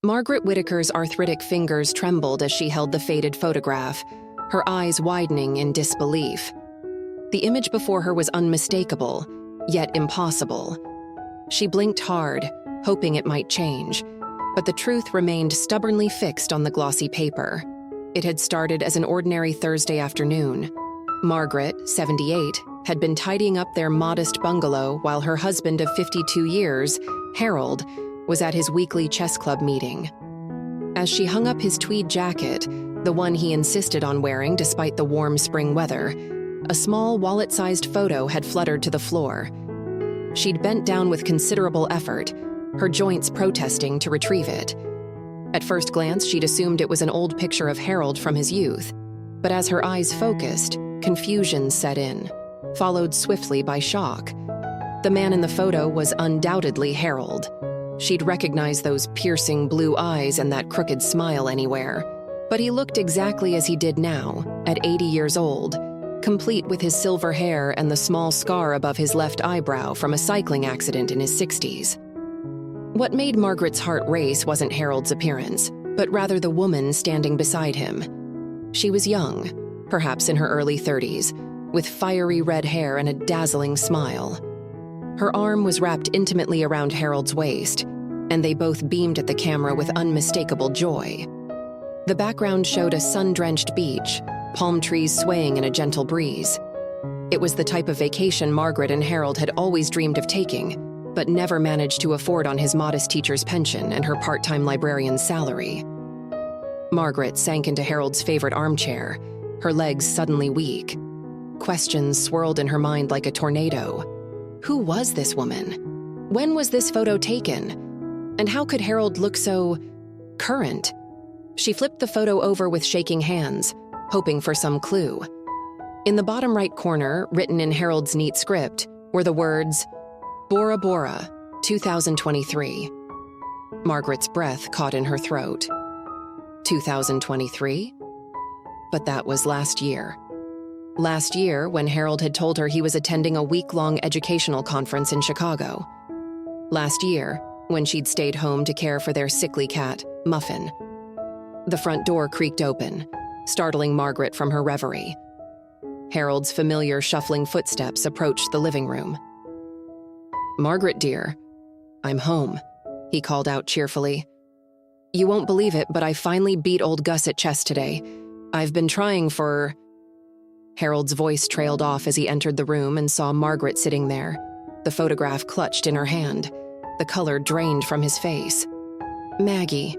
Margaret Whitaker's arthritic fingers trembled as she held the faded photograph, her eyes widening in disbelief. The image before her was unmistakable, yet impossible. She blinked hard, hoping it might change, but the truth remained stubbornly fixed on the glossy paper. It had started as an ordinary Thursday afternoon. Margaret, 78, had been tidying up their modest bungalow while her husband of 52 years, Harold, was at his weekly chess club meeting. As she hung up his tweed jacket, the one he insisted on wearing despite the warm spring weather, a small wallet-sized photo had fluttered to the floor. She'd bent down with considerable effort, her joints protesting to retrieve it. At first glance, she'd assumed it was an old picture of Harold from his youth, but as her eyes focused, confusion set in, followed swiftly by shock. The man in the photo was undoubtedly Harold. She'd recognize those piercing blue eyes and that crooked smile anywhere. But he looked exactly as he did now, at 80 years old, complete with his silver hair and the small scar above his left eyebrow from a cycling accident in his 60s. What made Margaret's heart race wasn't Harold's appearance, but rather the woman standing beside him. She was young, perhaps in her early 30s, with fiery red hair and a dazzling smile. Her arm was wrapped intimately around Harold's waist, and they both beamed at the camera with unmistakable joy. The background showed a sun-drenched beach, palm trees swaying in a gentle breeze. It was the type of vacation Margaret and Harold had always dreamed of taking, but never managed to afford on his modest teacher's pension and her part-time librarian's salary. Margaret sank into Harold's favorite armchair, her legs suddenly weak. Questions swirled in her mind like a tornado. Who was this woman? When was this photo taken? And how could Harold look so current? She flipped the photo over with shaking hands, hoping for some clue. In the bottom right corner, written in Harold's neat script, were the words, Bora Bora, 2023. Margaret's breath caught in her throat. 2023? But that was last year. Last year, when Harold had told her he was attending a week-long educational conference in Chicago. Last year, when she'd stayed home to care for their sickly cat, Muffin. The front door creaked open, startling Margaret from her reverie. Harold's familiar shuffling footsteps approached the living room. "Margaret, dear, I'm home," he called out cheerfully. "You won't believe it, but I finally beat old Gus at chess today. I've been trying for..." Harold's voice trailed off as he entered the room and saw Margaret sitting there, the photograph clutched in her hand, the color drained from his face. "Maggie,"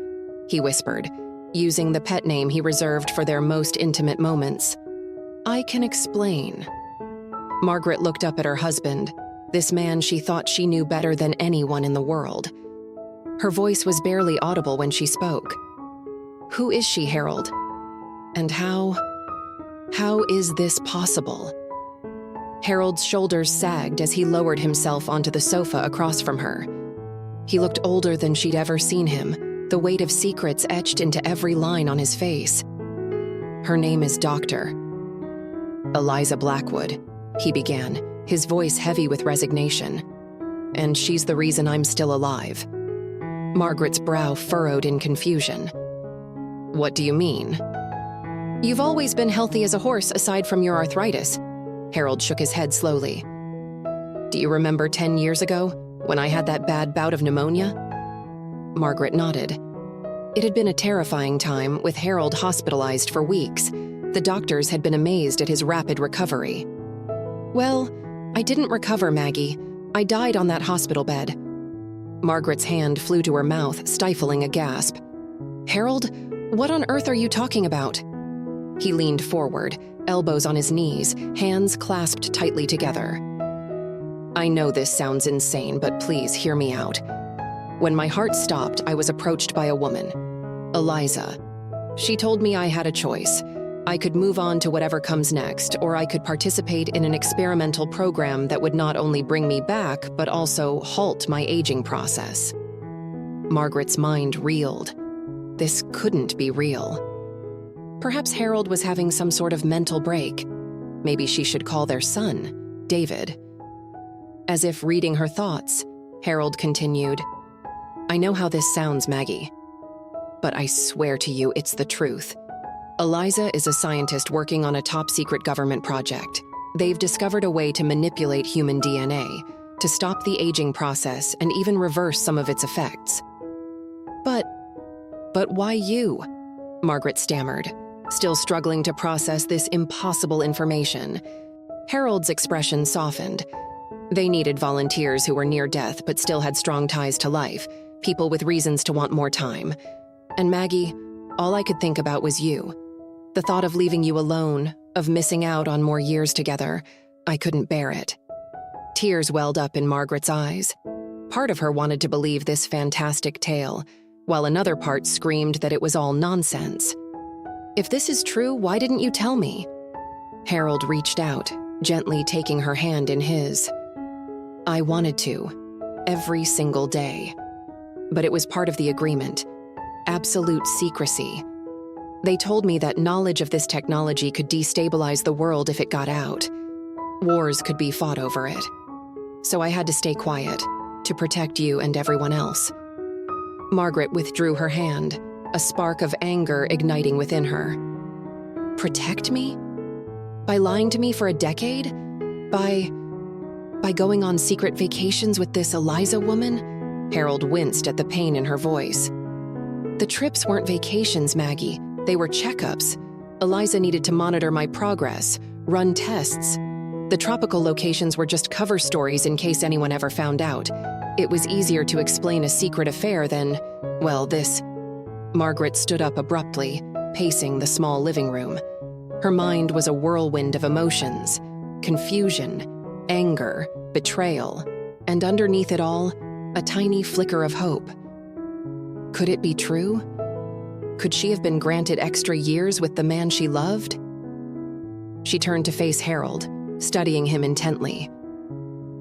he whispered, using the pet name he reserved for their most intimate moments. "I can explain." Margaret looked up at her husband, this man she thought she knew better than anyone in the world. Her voice was barely audible when she spoke. "Who is she, Harold? And how is this possible?" Harold's shoulders sagged as he lowered himself onto the sofa across from her. He looked older than she'd ever seen him, the weight of secrets etched into every line on his face. "Her name is Dr. Eliza Blackwood," he began, his voice heavy with resignation. "And she's the reason I'm still alive." Margaret's brow furrowed in confusion. "What do you mean?" "You've always been healthy as a horse aside from your arthritis." Harold shook his head slowly. "Do you remember 10 years ago, when I had that bad bout of pneumonia?" Margaret nodded. It had been a terrifying time, with Harold hospitalized for weeks. The doctors had been amazed at his rapid recovery. "Well, I didn't recover, Maggie. I died on that hospital bed." Margaret's hand flew to her mouth, stifling a gasp. "Harold, what on earth are you talking about?" He leaned forward, elbows on his knees, hands clasped tightly together. "I know this sounds insane, but please hear me out. When my heart stopped, I was approached by a woman, Eliza. She told me I had a choice. I could move on to whatever comes next, or I could participate in an experimental program that would not only bring me back, but also halt my aging process." Margaret's mind reeled. This couldn't be real. Perhaps Harold was having some sort of mental break. Maybe she should call their son, David. As if reading her thoughts, Harold continued, "I know how this sounds, Maggie. but I swear to you it's the truth. Eliza is a scientist working on a top-secret government project. They've discovered a way to manipulate human DNA, to stop the aging process and even reverse some of its effects. But why you? Margaret stammered, still struggling to process this impossible information. Harold's expression softened. They needed volunteers who were near death but still had strong ties to life, people with reasons to want more time. And Maggie, all I could think about was you. The thought of leaving you alone, of missing out on more years together, I couldn't bear it. Tears welled up in Margaret's eyes. Part of her wanted to believe this fantastic tale, while another part screamed that it was all nonsense. If this is true, why didn't you tell me? Harold reached out, gently taking her hand in his. I wanted to, every single day. But it was part of the agreement. Absolute secrecy. They told me that knowledge of this technology could destabilize the world if it got out. Wars could be fought over it. So I had to stay quiet, to protect you and everyone else. Margaret withdrew her hand, a spark of anger igniting within her. Protect me? By lying to me for a decade? By going on secret vacations with this Eliza woman? Harold winced at the pain in her voice. The trips weren't vacations, Maggie. They were checkups. Eliza needed to monitor my progress, run tests. The tropical locations were just cover stories in case anyone ever found out. It was easier to explain a secret affair than, well, this. Margaret stood up abruptly, pacing the small living room. Her mind was a whirlwind of emotions, confusion, anger, betrayal, and underneath it all, a tiny flicker of hope. Could it be true? Could she have been granted extra years with the man she loved? She turned to face Harold, studying him intently.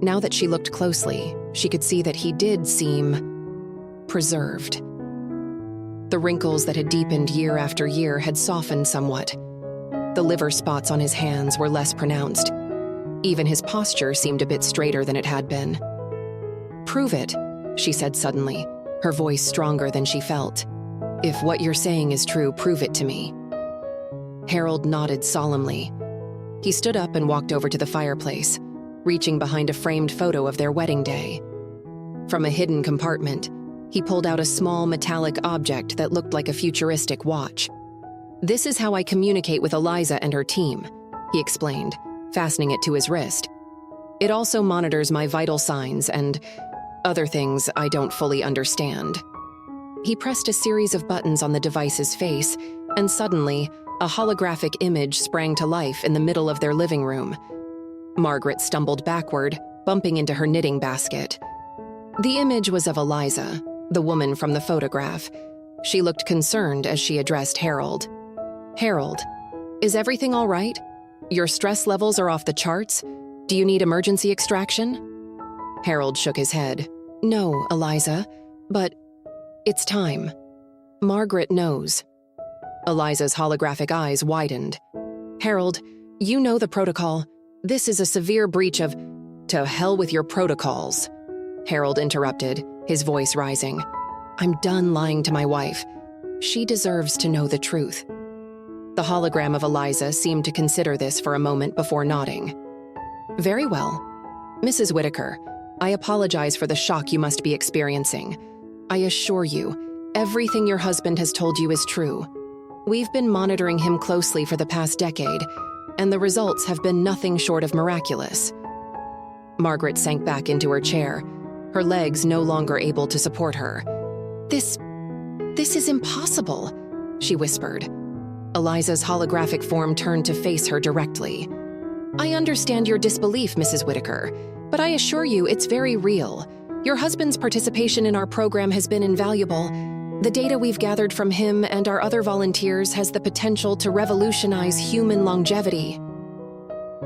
Now that she looked closely, she could see that he did seem preserved. The wrinkles that had deepened year after year had softened somewhat. The liver spots on his hands were less pronounced. Even his posture seemed a bit straighter than it had been. Prove it, she said suddenly, her voice stronger than she felt. If what you're saying is true, prove it to me. Harold nodded solemnly. He stood up and walked over to the fireplace, reaching behind a framed photo of their wedding day. From a hidden compartment, he pulled out a small metallic object that looked like a futuristic watch. This is how I communicate with Eliza and her team, he explained, fastening it to his wrist. It also monitors my vital signs and other things I don't fully understand. He pressed a series of buttons on the device's face, and suddenly, a holographic image sprang to life in the middle of their living room. Margaret stumbled backward, bumping into her knitting basket. The image was of Eliza, the woman from the photograph. She looked concerned as she addressed Harold. Harold, is everything all right? Your stress levels are off the charts? Do you need emergency extraction? Harold shook his head. No, Eliza, but it's time. Margaret knows. Eliza's holographic eyes widened. Harold, you know the protocol. This is a severe breach of... To hell with your protocols. Harold interrupted, his voice rising. I'm done lying to my wife. She deserves to know the truth. The hologram of Eliza seemed to consider this for a moment before nodding. Very well. Mrs. Whitaker, I apologize for the shock you must be experiencing. I assure you, everything your husband has told you is true. We've been monitoring him closely for the past decade, and the results have been nothing short of miraculous. Margaret sank back into her chair, her legs no longer able to support her. This is impossible, she whispered. Eliza's holographic form turned to face her directly. I understand your disbelief, Mrs. Whitaker, but I assure you it's very real. Your husband's participation in our program has been invaluable. The data we've gathered from him and our other volunteers has the potential to revolutionize human longevity.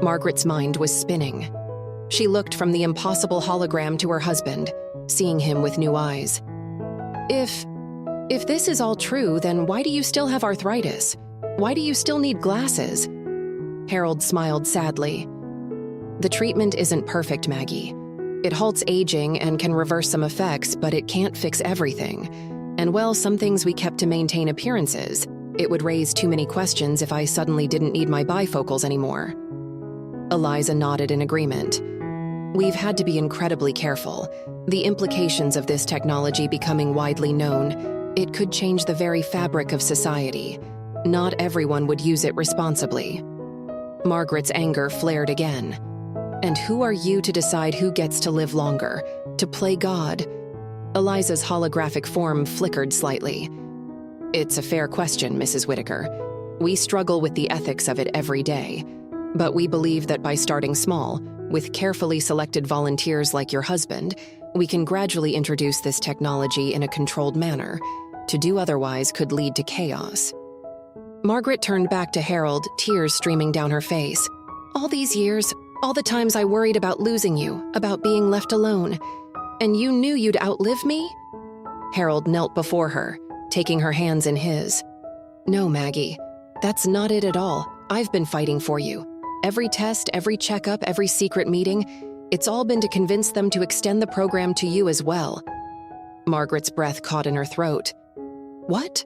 Margaret's mind was spinning. She looked from the impossible hologram to her husband, seeing him with new eyes. If this is all true, then why do you still have arthritis? Why do you still need glasses? Harold smiled sadly. The treatment isn't perfect, Maggie. It halts aging and can reverse some effects, but it can't fix everything. And well, some things we kept to maintain appearances. It would raise too many questions if I suddenly didn't need my bifocals anymore. Eliza nodded in agreement. We've had to be incredibly careful. The implications of this technology becoming widely known, it could change the very fabric of society. Not everyone would use it responsibly. Margaret's anger flared again. And who are you to decide who gets to live longer? To play God? Eliza's holographic form flickered slightly. It's a fair question, Mrs. Whitaker. We struggle with the ethics of it every day. But we believe that by starting small, with carefully selected volunteers like your husband, we can gradually introduce this technology in a controlled manner. To do otherwise could lead to chaos. Margaret turned back to Harold, tears streaming down her face. All these years, all the times I worried about losing you, about being left alone. And you knew you'd outlive me? Harold knelt before her, taking her hands in his. No, Maggie, that's not it at all. I've been fighting for you. Every test, every checkup, every secret meeting, it's all been to convince them to extend the program to you as well. Margaret's breath caught in her throat. What?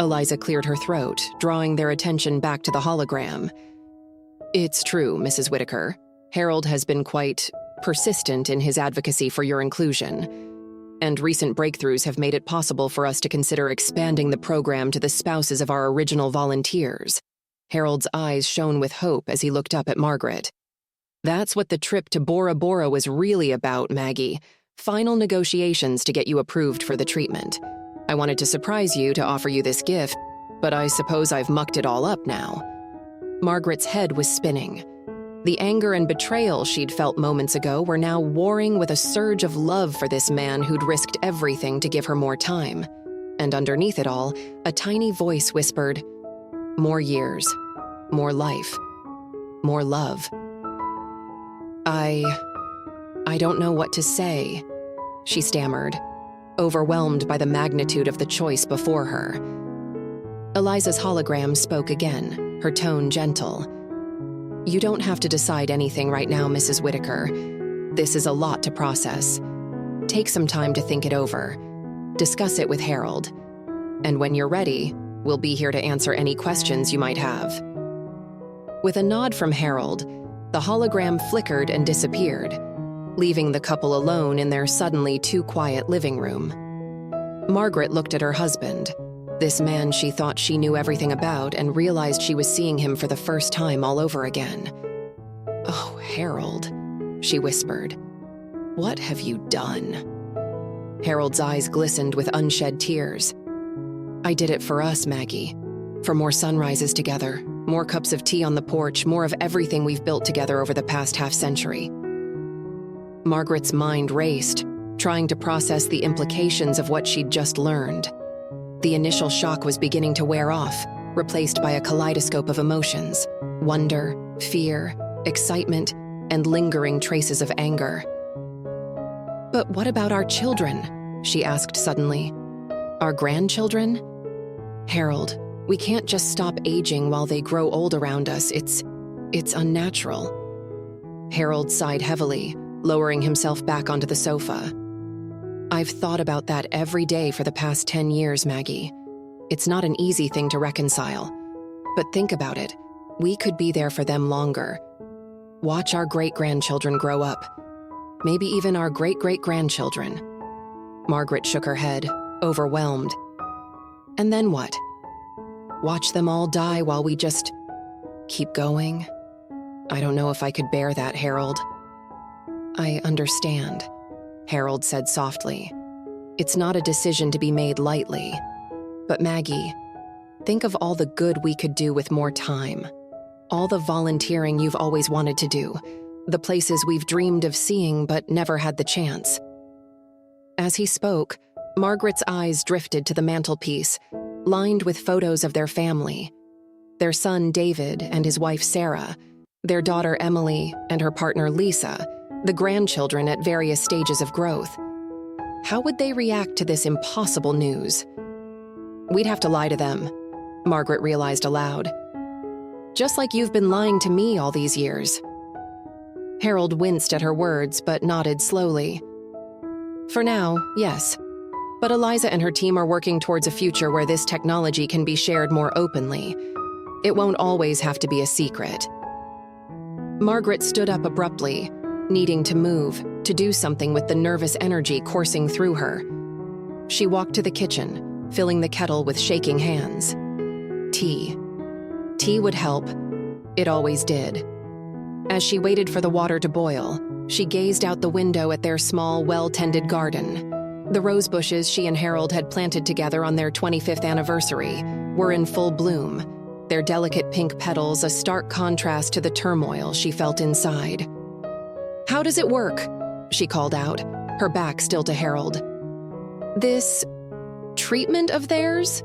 Eliza cleared her throat, drawing their attention back to the hologram. It's true, Mrs. Whitaker. Harold has been quite persistent in his advocacy for your inclusion. And recent breakthroughs have made it possible for us to consider expanding the program to the spouses of our original volunteers. Harold's eyes shone with hope as he looked up at Margaret. That's what the trip to Bora Bora was really about, Maggie. Final negotiations to get you approved for the treatment. I wanted to surprise you to offer you this gift, but I suppose I've mucked it all up now. Margaret's head was spinning. The anger and betrayal she'd felt moments ago were now warring with a surge of love for this man who'd risked everything to give her more time. And underneath it all, a tiny voice whispered, more years, more life, more love. I don't know what to say, she stammered, overwhelmed by the magnitude of the choice before her. Eliza's hologram spoke again, her tone gentle. You don't have to decide anything right now, Mrs. Whitaker. This is a lot to process. Take some time to think it over. Discuss it with Harold. And when you're ready, we'll be here to answer any questions you might have. With a nod from Harold, the hologram flickered and disappeared, leaving the couple alone in their suddenly too quiet living room. Margaret looked at her husband, this man she thought she knew everything about, and realized she was seeing him for the first time all over again. Oh, Harold, she whispered. What have you done? Harold's eyes glistened with unshed tears. I did it for us, Maggie. For more sunrises together, more cups of tea on the porch, more of everything we've built together over the past half-century. Margaret's mind raced, trying to process the implications of what she'd just learned. The initial shock was beginning to wear off, replaced by a kaleidoscope of emotions: wonder, fear, excitement, and lingering traces of anger. But what about our children? She asked suddenly. Our grandchildren? Harold, we can't just stop aging while they grow old around us. It's unnatural. Harold sighed heavily, lowering himself back onto the sofa. I've thought about that every day for the past 10 years, Maggie. It's not an easy thing to reconcile. But think about it. We could be there for them longer. Watch our great-grandchildren grow up. Maybe even our great-great-grandchildren. Margaret shook her head, overwhelmed. And then what? Watch them all die while we just keep going? I don't know if I could bear that, Harold. I understand, Harold said softly. It's not a decision to be made lightly. But Maggie, think of all the good we could do with more time. All the volunteering you've always wanted to do. The places we've dreamed of seeing but never had the chance. As he spoke, Margaret's eyes drifted to the mantelpiece, lined with photos of their family. Their son David and his wife Sarah, their daughter Emily and her partner Lisa, the grandchildren at various stages of growth. How would they react to this impossible news? We'd have to lie to them, Margaret realized aloud. Just like you've been lying to me all these years. Harold winced at her words but nodded slowly. For now, yes. But Eliza and her team are working towards a future where this technology can be shared more openly. It won't always have to be a secret. Margaret stood up abruptly, needing to move, to do something with the nervous energy coursing through her. She walked to the kitchen, filling the kettle with shaking hands. Tea. Tea would help. It always did. As she waited for the water to boil, she gazed out the window at their small, well-tended garden. The rose bushes she and Harold had planted together on their 25th anniversary were in full bloom, their delicate pink petals a stark contrast to the turmoil she felt inside. "How does it work?" she called out, her back still to Harold. "This treatment of theirs?"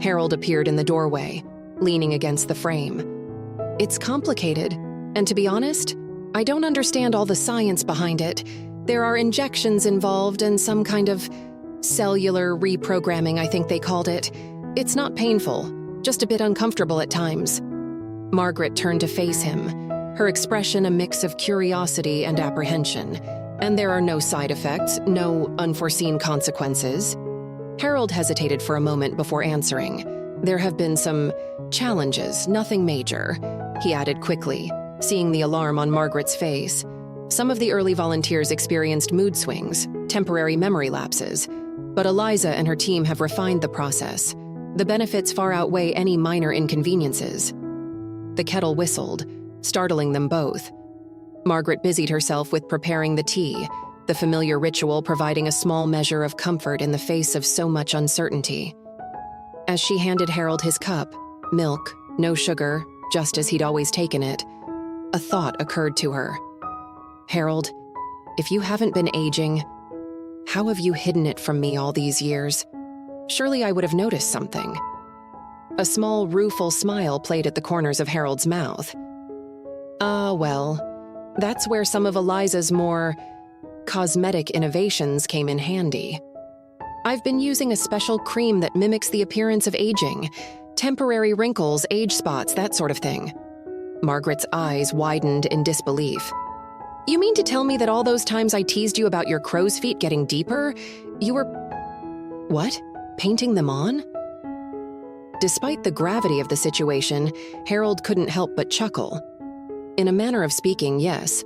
Harold appeared in the doorway, leaning against the frame. "It's complicated, and to be honest, I don't understand all the science behind it. There are injections involved and some kind of cellular reprogramming, I think they called it. It's not painful, just a bit uncomfortable at times." Margaret turned to face him, her expression a mix of curiosity and apprehension. "And there are no side effects, no unforeseen consequences?" Harold hesitated for a moment before answering. "There have been some challenges, nothing major," he added quickly, seeing the alarm on Margaret's face. "Some of the early volunteers experienced mood swings, temporary memory lapses, but Eliza and her team have refined the process. The benefits far outweigh any minor inconveniences." The kettle whistled, startling them both. Margaret busied herself with preparing the tea, the familiar ritual providing a small measure of comfort in the face of so much uncertainty. As she handed Harold his cup, milk, no sugar, just as he'd always taken it, a thought occurred to her. "Harold, if you haven't been aging, how have you hidden it from me all these years? Surely I would have noticed something." A small, rueful smile played at the corners of Harold's mouth. Well, that's where some of Eliza's more cosmetic innovations came in handy. I've been using a special cream that mimics the appearance of aging, temporary wrinkles, age spots, that sort of thing." Margaret's eyes widened in disbelief. "You mean to tell me that all those times I teased you about your crow's feet getting deeper, you were... what? Painting them on?" Despite the gravity of the situation, Harold couldn't help but chuckle. "In a manner of speaking, yes.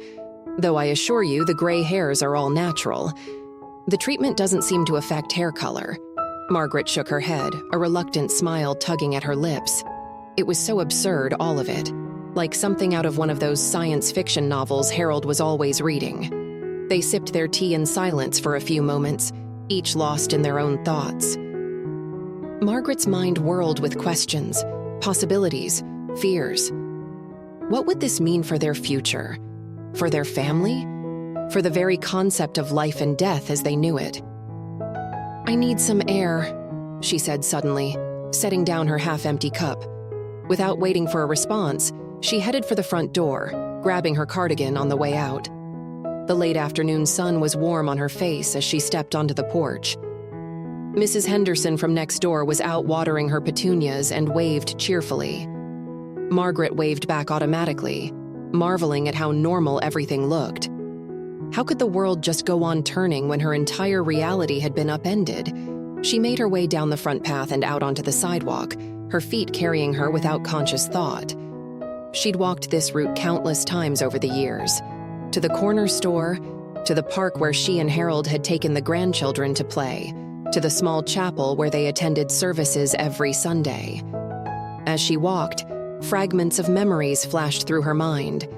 Though I assure you the gray hairs are all natural. The treatment doesn't seem to affect hair color." Margaret shook her head, a reluctant smile tugging at her lips. It was so absurd, all of it. Like something out of one of those science fiction novels Harold was always reading. They sipped their tea in silence for a few moments, each lost in their own thoughts. Margaret's mind whirled with questions, possibilities, fears. What would this mean for their future? For their family? For the very concept of life and death as they knew it? "I need some air," she said suddenly, setting down her half-empty cup. Without waiting for a response, she headed for the front door, grabbing her cardigan on the way out. The late afternoon sun was warm on her face as she stepped onto the porch. Mrs. Henderson from next door was out watering her petunias and waved cheerfully. Margaret waved back automatically, marveling at how normal everything looked. How could the world just go on turning when her entire reality had been upended? She made her way down the front path and out onto the sidewalk, her feet carrying her without conscious thought. She'd walked this route countless times over the years. To the corner store, to the park where she and Harold had taken the grandchildren to play, to the small chapel where they attended services every Sunday. As she walked, fragments of memories flashed through her mind.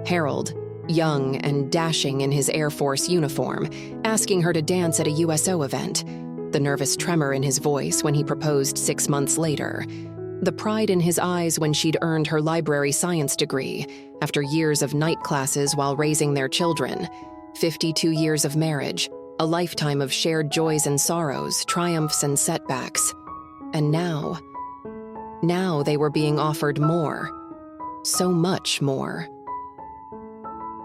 Harold, young and dashing in his Air Force uniform, asking her to dance at a USO event, the nervous tremor in his voice when he proposed 6 months later, the pride in his eyes when she'd earned her library science degree after years of night classes while raising their children, 52 years of marriage, a lifetime of shared joys and sorrows, triumphs and setbacks. And now they were being offered more. So much more.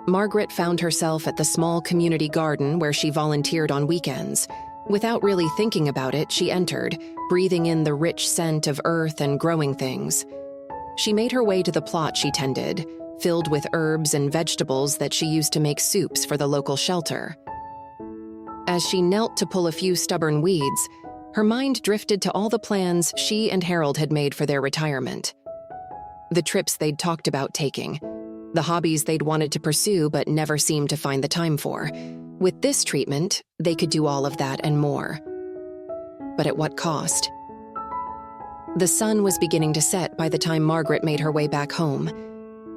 Margaret found herself at the small community garden where she volunteered on weekends. Without really thinking about it, she entered, breathing in the rich scent of earth and growing things. She made her way to the plot she tended, filled with herbs and vegetables that she used to make soups for the local shelter. As she knelt to pull a few stubborn weeds, her mind drifted to all the plans she and Harold had made for their retirement. The trips they'd talked about taking, the hobbies they'd wanted to pursue but never seemed to find the time for. With this treatment, they could do all of that and more. But at what cost? The sun was beginning to set by the time Margaret made her way back home.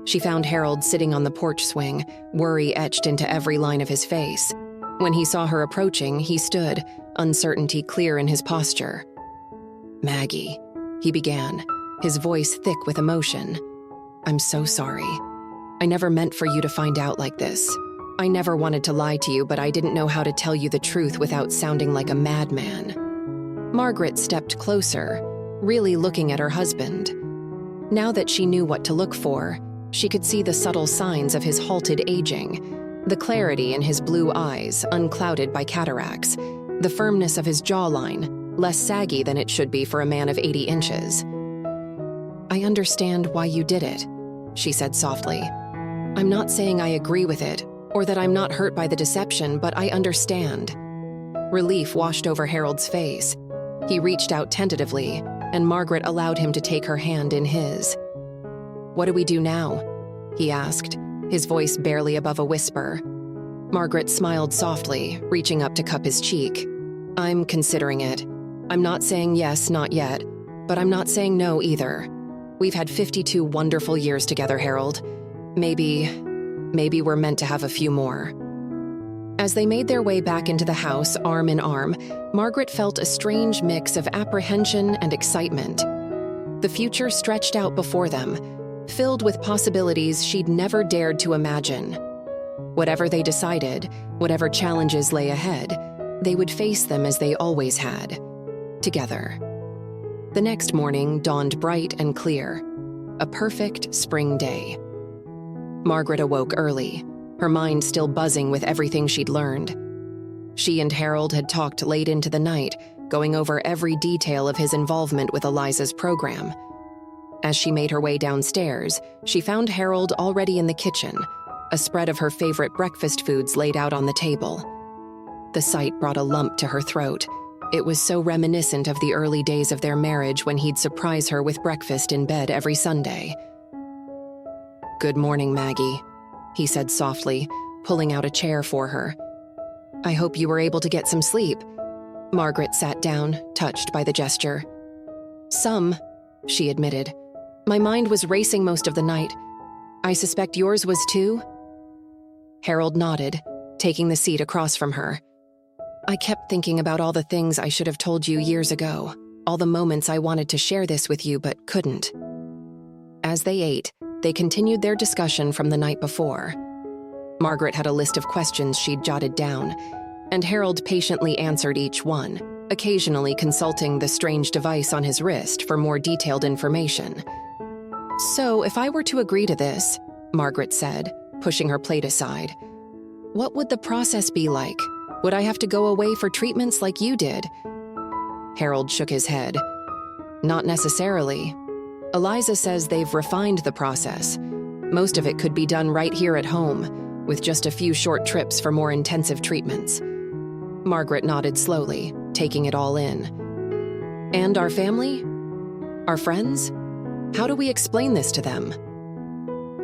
She found Harold sitting on the porch swing, worry etched into every line of his face. When he saw her approaching, he stood, uncertainty clear in his posture. "Maggie," he began, his voice thick with emotion. "I'm so sorry. I never meant for you to find out like this. I never wanted to lie to you, but I didn't know how to tell you the truth without sounding like a madman." Margaret stepped closer, really looking at her husband. Now that she knew what to look for, she could see the subtle signs of his halted aging, the clarity in his blue eyes, unclouded by cataracts, the firmness of his jawline, less saggy than it should be for a man of 80 inches. "I understand why you did it," she said softly. "I'm not saying I agree with it, or that I'm not hurt by the deception, but I understand." Relief washed over Harold's face. He reached out tentatively, and Margaret allowed him to take her hand in his. "What do we do now?" he asked, his voice barely above a whisper. Margaret smiled softly, reaching up to cup his cheek. "I'm considering it. I'm not saying yes, not yet, but I'm not saying no either. We've had 52 wonderful years together, Harold. Maybe we're meant to have a few more." As they made their way back into the house, arm in arm, Margaret felt a strange mix of apprehension and excitement. The future stretched out before them, filled with possibilities she'd never dared to imagine. Whatever they decided, whatever challenges lay ahead, they would face them as they always had, together. The next morning dawned bright and clear, a perfect spring day. Margaret awoke early, her mind still buzzing with everything she'd learned. She and Harold had talked late into the night, going over every detail of his involvement with Eliza's program. As she made her way downstairs, she found Harold already in the kitchen, a spread of her favorite breakfast foods laid out on the table. The sight brought a lump to her throat. It was so reminiscent of the early days of their marriage when he'd surprise her with breakfast in bed every Sunday. "Good morning, Maggie," he said softly, pulling out a chair for her. "I hope you were able to get some sleep." Margaret sat down, touched by the gesture. "Some," she admitted. "My mind was racing most of the night. I suspect yours was too?" Harold nodded, taking the seat across from her. "I kept thinking about all the things I should have told you years ago, all the moments I wanted to share this with you but couldn't." As they ate, they continued their discussion from the night before. Margaret had a list of questions she'd jotted down, and Harold patiently answered each one, occasionally consulting the strange device on his wrist for more detailed information. "So, if I were to agree to this," Margaret said, pushing her plate aside, "what would the process be like? Would I have to go away for treatments like you did?" Harold shook his head. "Not necessarily. Eliza says they've refined the process. Most of it could be done right here at home, with just a few short trips for more intensive treatments." Margaret nodded slowly, taking it all in. "And our family? Our friends? How do we explain this to them?"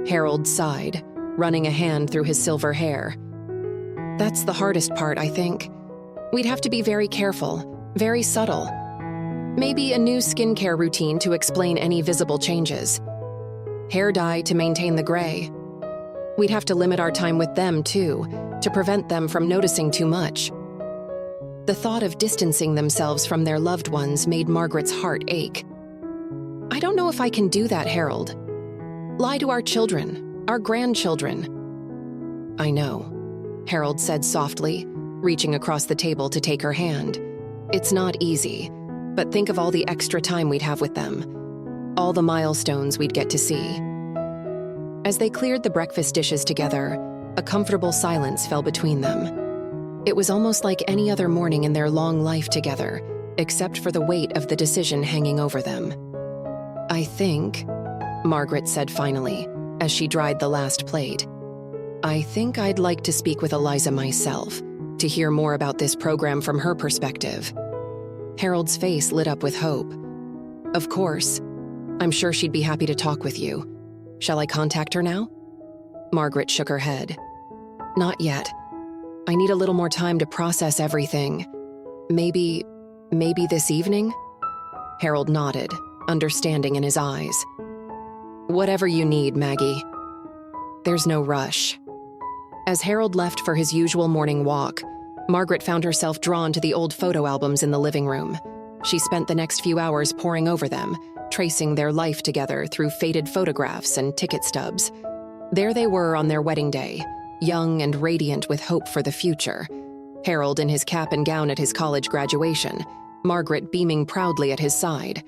Harold sighed, running a hand through his silver hair. "That's the hardest part, I think. We'd have to be very careful, very subtle. Maybe a new skincare routine to explain any visible changes. Hair dye to maintain the gray. We'd have to limit our time with them, too, to prevent them from noticing too much." The thought of distancing themselves from their loved ones made Margaret's heart ache. "I don't know if I can do that, Harold. Lie to our children, our grandchildren." "I know," Harold said softly, reaching across the table to take her hand. "It's not easy, but think of all the extra time we'd have with them, all the milestones we'd get to see." As they cleared the breakfast dishes together, a comfortable silence fell between them. It was almost like any other morning in their long life together, except for the weight of the decision hanging over them. "I think," Margaret said finally, as she dried the last plate, "I think I'd like to speak with Eliza myself, to hear more about this program from her perspective. Harold's face lit up with hope. Of course. I'm sure she'd be happy to talk with you. Shall I contact her now? Margaret shook her head. Not yet. I need a little more time to process everything. Maybe this evening? Harold nodded, understanding in his eyes. Whatever you need, Maggie. There's no rush. As Harold left for his usual morning walk, Margaret found herself drawn to the old photo albums in the living room. She spent the next few hours poring over them, tracing their life together through faded photographs and ticket stubs. There they were on their wedding day, young and radiant with hope for the future. Harold in his cap and gown at his college graduation, Margaret beaming proudly at his side.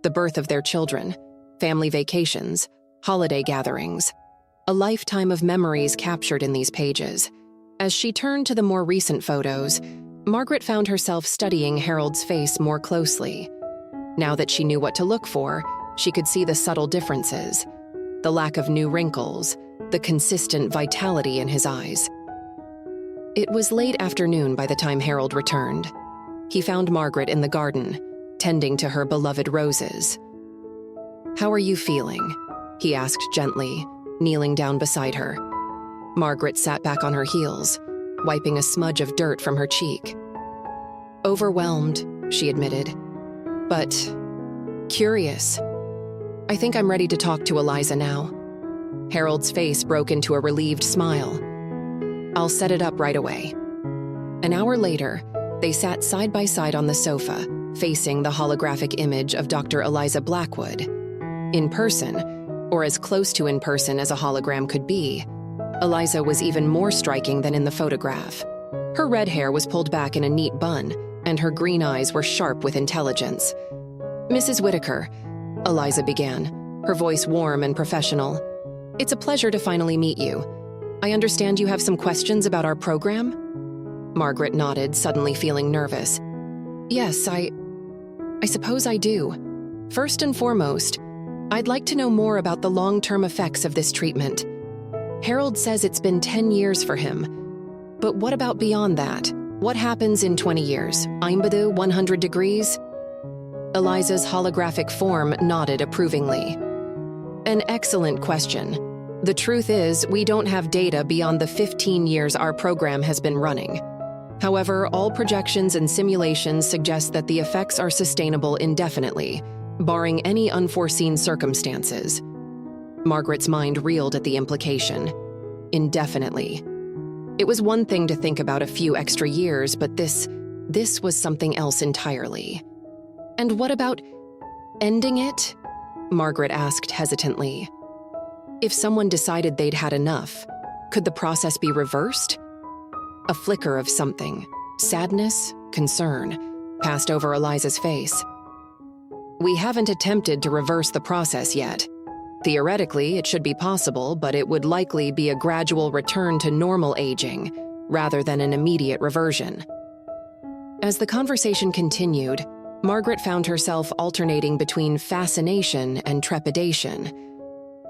The birth of their children, family vacations, holiday gatherings. A lifetime of memories captured in these pages. As she turned to the more recent photos, Margaret found herself studying Harold's face more closely. Now that she knew what to look for, she could see the subtle differences. The lack of new wrinkles, the consistent vitality in his eyes. It was late afternoon by the time Harold returned. He found Margaret in the garden, tending to her beloved roses. "How are you feeling?" he asked gently, kneeling down beside her. Margaret sat back on her heels, wiping a smudge of dirt from her cheek. "Overwhelmed," she admitted, "but curious. I think I'm ready to talk to Eliza now." Harold's face broke into a relieved smile. "I'll set it up right away." An hour later, they sat side by side on the sofa, facing the holographic image of Dr. Eliza Blackwood. In person, or as close to in person as a hologram could be, Eliza was even more striking than in the photograph. Her red hair was pulled back in a neat bun, and her green eyes were sharp with intelligence. "Mrs. Whitaker," Eliza began, her voice warm and professional. "It's a pleasure to finally meet you. I understand you have some questions about our program?" Margaret nodded, suddenly feeling nervous. "Yes, I suppose I do. First and foremost, I'd like to know more about the long-term effects of this treatment. Harold says it's been 10 years for him. But what about beyond that? What happens in 20 years? Einbadu, 100 degrees? Eliza's holographic form nodded approvingly. "An excellent question. The truth is, we don't have data beyond the 15 years our program has been running. However, all projections and simulations suggest that the effects are sustainable indefinitely, barring any unforeseen circumstances." Margaret's mind reeled at the implication. Indefinitely. It was one thing to think about a few extra years, but this was something else entirely. "And what about ending it?" Margaret asked hesitantly. "If someone decided they'd had enough, could the process be reversed?" A flicker of something, sadness, concern, passed over Eliza's face. "We haven't attempted to reverse the process yet. Theoretically, it should be possible, but it would likely be a gradual return to normal aging, rather than an immediate reversion." As the conversation continued, Margaret found herself alternating between fascination and trepidation.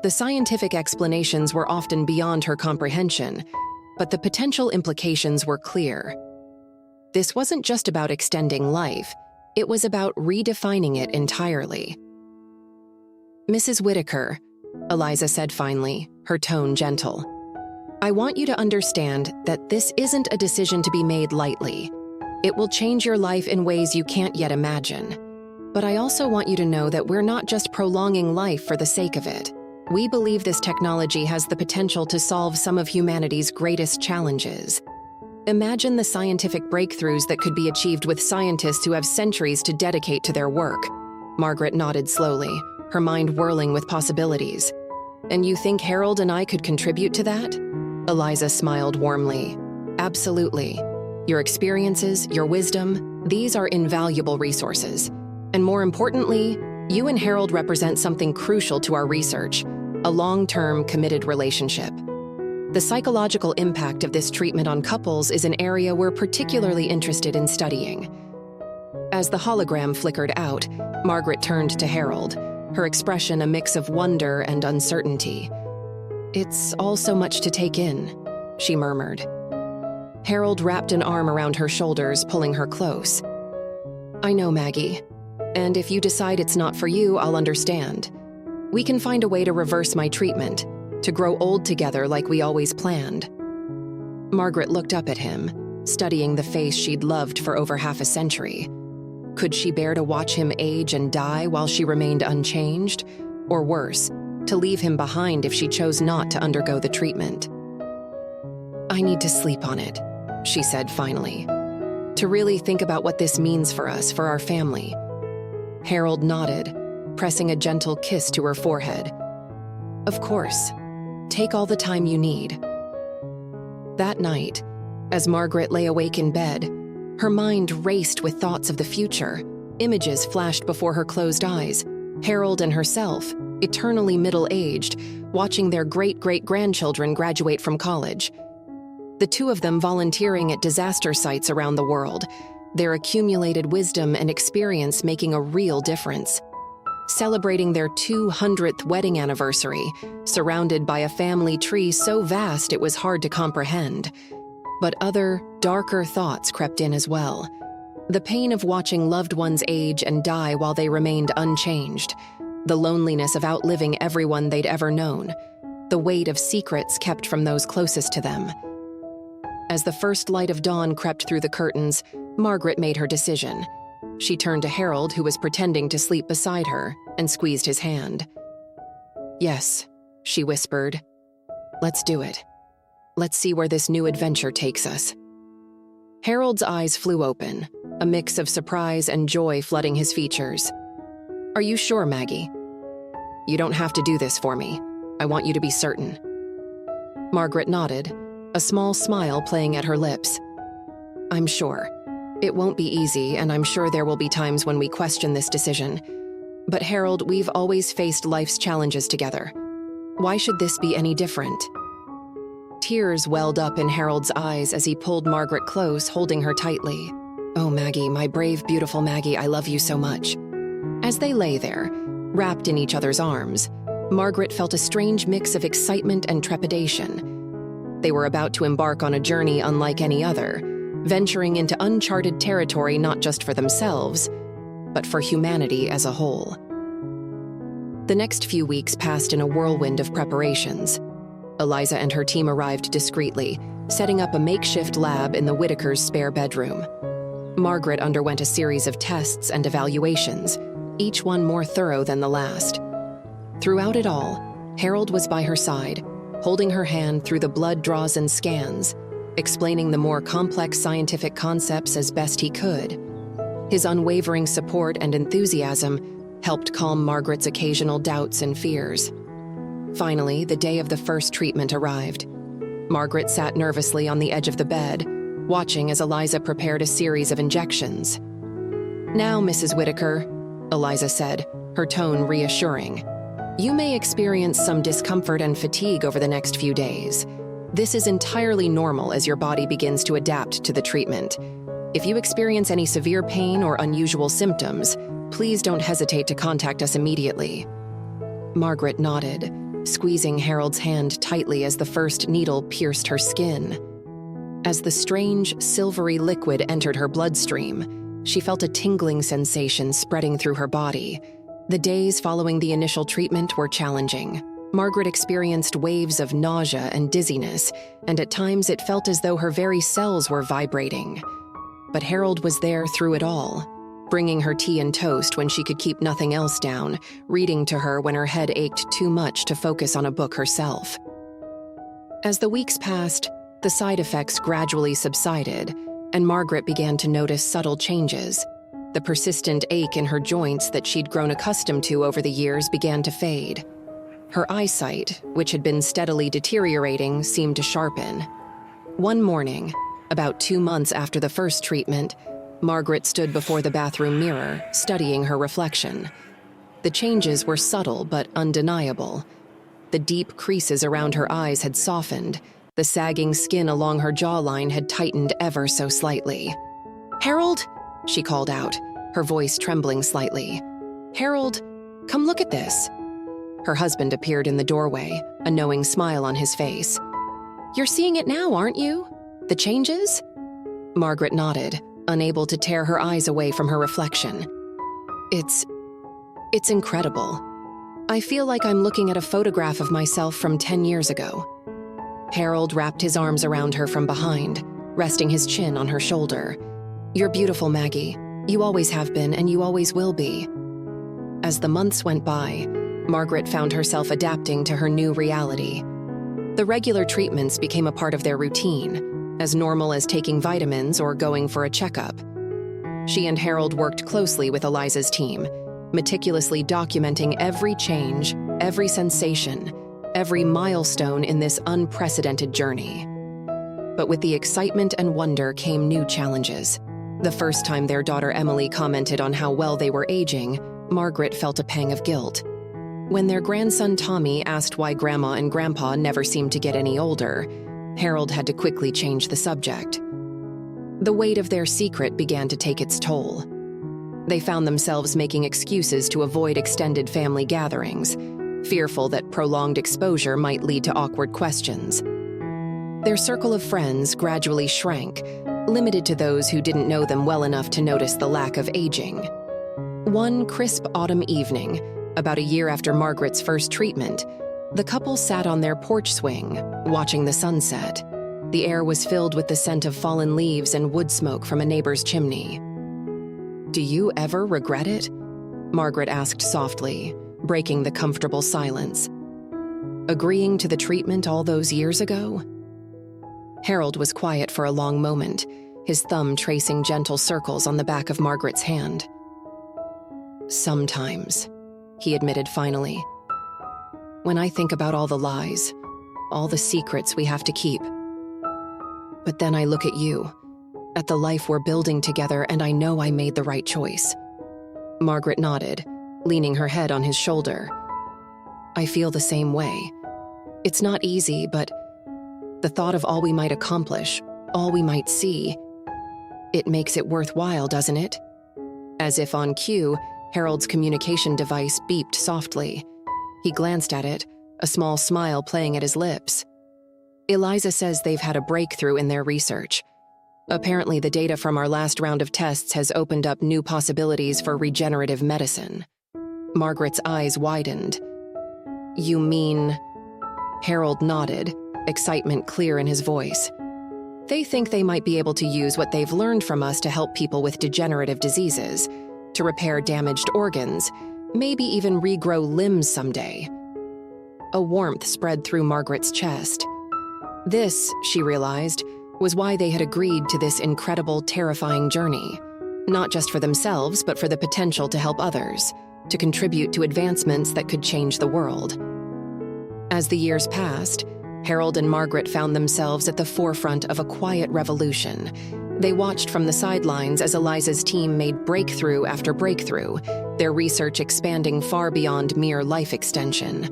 The scientific explanations were often beyond her comprehension, but the potential implications were clear. This wasn't just about extending life, it was about redefining it entirely. "Mrs. Whitaker," Eliza said finally, her tone gentle, "I want you to understand that this isn't a decision to be made lightly. It will change your life in ways you can't yet imagine. But I also want you to know that we're not just prolonging life for the sake of it. We believe this technology has the potential to solve some of humanity's greatest challenges. Imagine the scientific breakthroughs that could be achieved with scientists who have centuries to dedicate to their work." Margaret nodded slowly, her mind whirling with possibilities. "And you think Harold and I could contribute to that?" Eliza smiled warmly. "Absolutely. Your experiences, your wisdom, these are invaluable resources. And more importantly, you and Harold represent something crucial to our research, a long-term, committed relationship. The psychological impact of this treatment on couples is an area we're particularly interested in studying." As the hologram flickered out, Margaret turned to Harold, her expression a mix of wonder and uncertainty. "It's all so much to take in," she murmured. Harold wrapped an arm around her shoulders, pulling her close. I know, Maggie. And if you decide it's not for you, I'll understand. We can find a way to reverse my treatment, to grow old together like we always planned. Margaret looked up at him, studying the face she'd loved for over half a century. Could she bear to watch him age and die while she remained unchanged? Or worse, to leave him behind if she chose not to undergo the treatment? I need to sleep on it, she said finally. To really think about what this means for us, for our family. Harold nodded, pressing a gentle kiss to her forehead. Of course. Take all the time you need. That night, as Margaret lay awake in bed, her mind raced with thoughts of the future. Images flashed before her closed eyes. Harold and herself, eternally middle-aged, watching their great-great-grandchildren graduate from college. The two of them volunteering at disaster sites around the world, their accumulated wisdom and experience making a real difference. Celebrating their 200th wedding anniversary, surrounded by a family tree so vast it was hard to comprehend. But other, darker thoughts crept in as well. The pain of watching loved ones age and die while they remained unchanged. The loneliness of outliving everyone they'd ever known. The weight of secrets kept from those closest to them. As the first light of dawn crept through the curtains, Margaret made her decision. She turned to Harold, who was pretending to sleep beside her, and squeezed his hand. Yes, she whispered. Let's do it. Let's see where this new adventure takes us. Harold's eyes flew open, a mix of surprise and joy flooding his features. Are you sure, Maggie? You don't have to do this for me. I want you to be certain. Margaret nodded, a small smile playing at her lips. I'm sure. It won't be easy, and I'm sure there will be times when we question this decision. But Harold, we've always faced life's challenges together. Why should this be any different? Tears welled up in Harold's eyes as he pulled Margaret close, holding her tightly. Oh, Maggie, my brave, beautiful Maggie, I love you so much. As they lay there, wrapped in each other's arms, Margaret felt a strange mix of excitement and trepidation. They were about to embark on a journey unlike any other, venturing into uncharted territory not just for themselves, but for humanity as a whole. The next few weeks passed in a whirlwind of preparations. Eliza and her team arrived discreetly, setting up a makeshift lab in the Whitakers' spare bedroom. Margaret underwent a series of tests and evaluations, each one more thorough than the last. Throughout it all, Harold was by her side, holding her hand through the blood draws and scans, explaining the more complex scientific concepts as best he could. His unwavering support and enthusiasm helped calm Margaret's occasional doubts and fears. Finally, the day of the first treatment arrived. Margaret sat nervously on the edge of the bed, watching as Eliza prepared a series of injections. Now, Mrs. Whitaker, Eliza said, her tone reassuring, you may experience some discomfort and fatigue over the next few days. This is entirely normal as your body begins to adapt to the treatment. If you experience any severe pain or unusual symptoms, please don't hesitate to contact us immediately. Margaret nodded, squeezing Harold's hand tightly as the first needle pierced her skin. As the strange, silvery liquid entered her bloodstream, she felt a tingling sensation spreading through her body. The days following the initial treatment were challenging. Margaret experienced waves of nausea and dizziness, and at times it felt as though her very cells were vibrating. But Harold was there through it all, bringing her tea and toast when she could keep nothing else down, reading to her when her head ached too much to focus on a book herself. As the weeks passed, the side effects gradually subsided, and Margaret began to notice subtle changes. The persistent ache in her joints that she'd grown accustomed to over the years began to fade. Her eyesight, which had been steadily deteriorating, seemed to sharpen. One morning, about 2 months after the first treatment, Margaret stood before the bathroom mirror, studying her reflection. The changes were subtle but undeniable. The deep creases around her eyes had softened. The sagging skin along her jawline had tightened ever so slightly. "Harold?" she called out, her voice trembling slightly. "Harold, come look at this." Her husband appeared in the doorway, a knowing smile on his face. "You're seeing it now, aren't you?" The changes? Margaret nodded, unable to tear her eyes away from her reflection. It's incredible. I feel like I'm looking at a photograph of myself from 10 years ago. Harold wrapped his arms around her from behind, resting his chin on her shoulder. You're beautiful, Maggie. You always have been, and you always will be. As the months went by, Margaret found herself adapting to her new reality. The regular treatments became a part of their routine, as normal as taking vitamins or going for a checkup. She and Harold worked closely with Eliza's team, meticulously documenting every change, every sensation, every milestone in this unprecedented journey. But with the excitement and wonder came new challenges. The first time their daughter Emily commented on how well they were aging, Margaret felt a pang of guilt. When their grandson Tommy asked why Grandma and Grandpa never seemed to get any older, Harold had to quickly change the subject. The weight of their secret began to take its toll. They found themselves making excuses to avoid extended family gatherings, fearful that prolonged exposure might lead to awkward questions. Their circle of friends gradually shrank, limited to those who didn't know them well enough to notice the lack of aging. One crisp autumn evening, about a year after Margaret's first treatment, the couple sat on their porch swing, watching the sunset. The air was filled with the scent of fallen leaves and wood smoke from a neighbor's chimney. "Do you ever regret it?" Margaret asked softly, breaking the comfortable silence. "Agreeing to the treatment all those years ago?" Harold was quiet for a long moment, his thumb tracing gentle circles on the back of Margaret's hand. "Sometimes," he admitted finally. "When I think about all the lies, all the secrets we have to keep. But then I look at you, at the life we're building together, and I know I made the right choice." Margaret nodded, leaning her head on his shoulder. "I feel the same way. It's not easy, but the thought of all we might accomplish, all we might see, it makes it worthwhile, doesn't it?" As if on cue, Harold's communication device beeped softly. He glanced at it, a small smile playing at his lips. "Eliza says they've had a breakthrough in their research. Apparently, the data from our last round of tests has opened up new possibilities for regenerative medicine." Margaret's eyes widened. "You mean—" Harold nodded, excitement clear in his voice. "They think they might be able to use what they've learned from us to help people with degenerative diseases, to repair damaged organs, maybe even regrow limbs someday." A warmth spread through Margaret's chest. This, she realized, was why they had agreed to this incredible, terrifying journey. Not just for themselves, but for the potential to help others, to contribute to advancements that could change the world. As the years passed, Harold and Margaret found themselves at the forefront of a quiet revolution. They watched from the sidelines as Eliza's team made breakthrough after breakthrough, their research expanding far beyond mere life extension.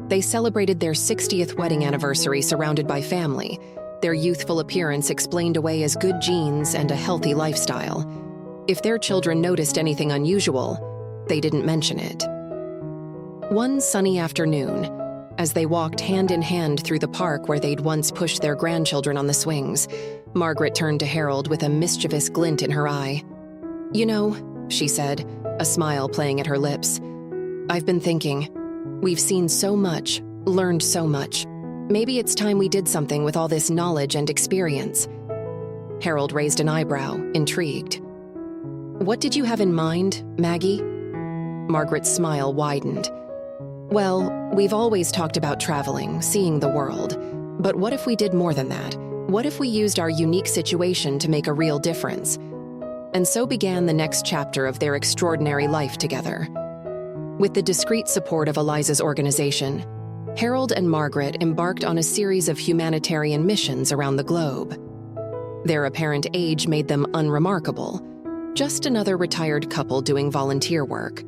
They celebrated their 60th wedding anniversary surrounded by family, their youthful appearance explained away as good genes and a healthy lifestyle. If their children noticed anything unusual, they didn't mention it. One sunny afternoon, as they walked hand in hand through the park where they'd once pushed their grandchildren on the swings, Margaret turned to Harold with a mischievous glint in her eye. "You know," she said, a smile playing at her lips, "I've been thinking. We've seen so much, learned so much. Maybe it's time we did something with all this knowledge and experience." Harold raised an eyebrow, intrigued. "What did you have in mind, Maggie?" Margaret's smile widened. "Well, we've always talked about traveling, seeing the world. But what if we did more than that? What if we used our unique situation to make a real difference?" And so began the next chapter of their extraordinary life together. With the discreet support of Eliza's organization, Harold and Margaret embarked on a series of humanitarian missions around the globe. Their apparent age made them unremarkable, just another retired couple doing volunteer work.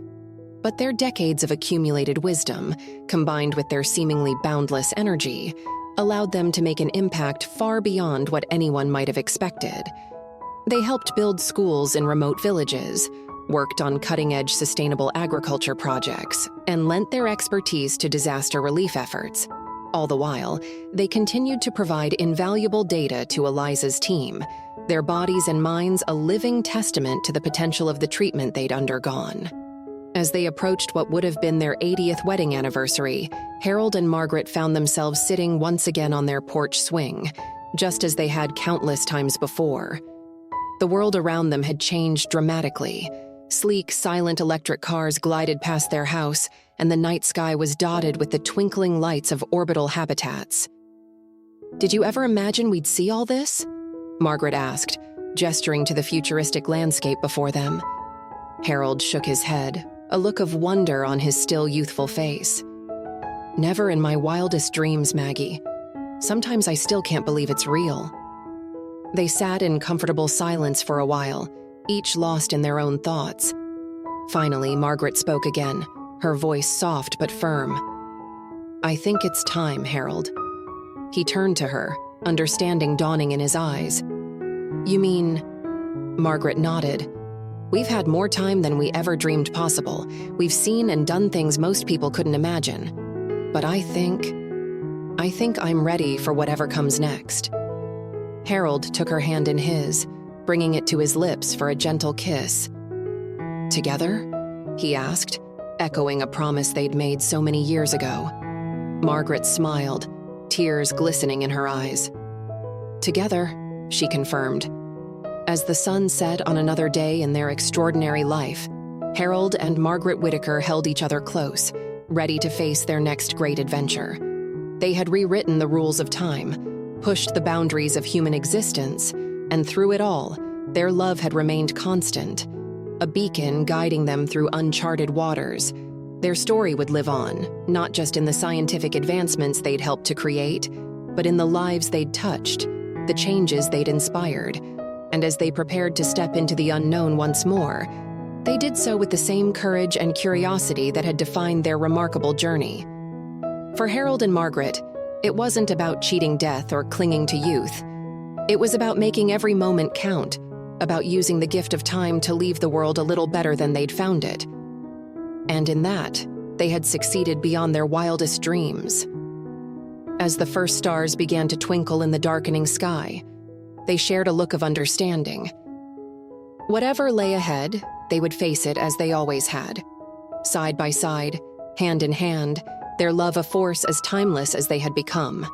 But their decades of accumulated wisdom, combined with their seemingly boundless energy, allowed them to make an impact far beyond what anyone might have expected. They helped build schools in remote villages, worked on cutting-edge sustainable agriculture projects, and lent their expertise to disaster relief efforts. All the while, they continued to provide invaluable data to Eliza's team, their bodies and minds a living testament to the potential of the treatment they'd undergone. As they approached what would have been their 80th wedding anniversary, Harold and Margaret found themselves sitting once again on their porch swing, just as they had countless times before. The world around them had changed dramatically. Sleek, silent electric cars glided past their house, and the night sky was dotted with the twinkling lights of orbital habitats. "Did you ever imagine we'd see all this?" Margaret asked, gesturing to the futuristic landscape before them. Harold shook his head, a look of wonder on his still youthful face. "Never in my wildest dreams, Maggie. Sometimes I still can't believe it's real." They sat in comfortable silence for a while, each lost in their own thoughts. Finally, Margaret spoke again, her voice soft but firm. "I think it's time, Harold." He turned to her, understanding dawning in his eyes. "You mean—" Margaret nodded. "We've had more time than we ever dreamed possible. We've seen and done things most people couldn't imagine. But I think I'm ready for whatever comes next." Harold took her hand in his, bringing it to his lips for a gentle kiss. "Together?" he asked, echoing a promise they'd made so many years ago. Margaret smiled, tears glistening in her eyes. "Together," she confirmed. As the sun set on another day in their extraordinary life, Harold and Margaret Whitaker held each other close, ready to face their next great adventure. They had rewritten the rules of time, pushed the boundaries of human existence, and through it all, their love had remained constant, a beacon guiding them through uncharted waters. Their story would live on, not just in the scientific advancements they'd helped to create, but in the lives they'd touched, the changes they'd inspired. And as they prepared to step into the unknown once more, they did so with the same courage and curiosity that had defined their remarkable journey. For Harold and Margaret, it wasn't about cheating death or clinging to youth. It was about making every moment count, about using the gift of time to leave the world a little better than they'd found it. And in that, they had succeeded beyond their wildest dreams. As the first stars began to twinkle in the darkening sky, they shared a look of understanding. Whatever lay ahead, they would face it as they always had. Side by side, hand in hand, their love a force as timeless as they had become.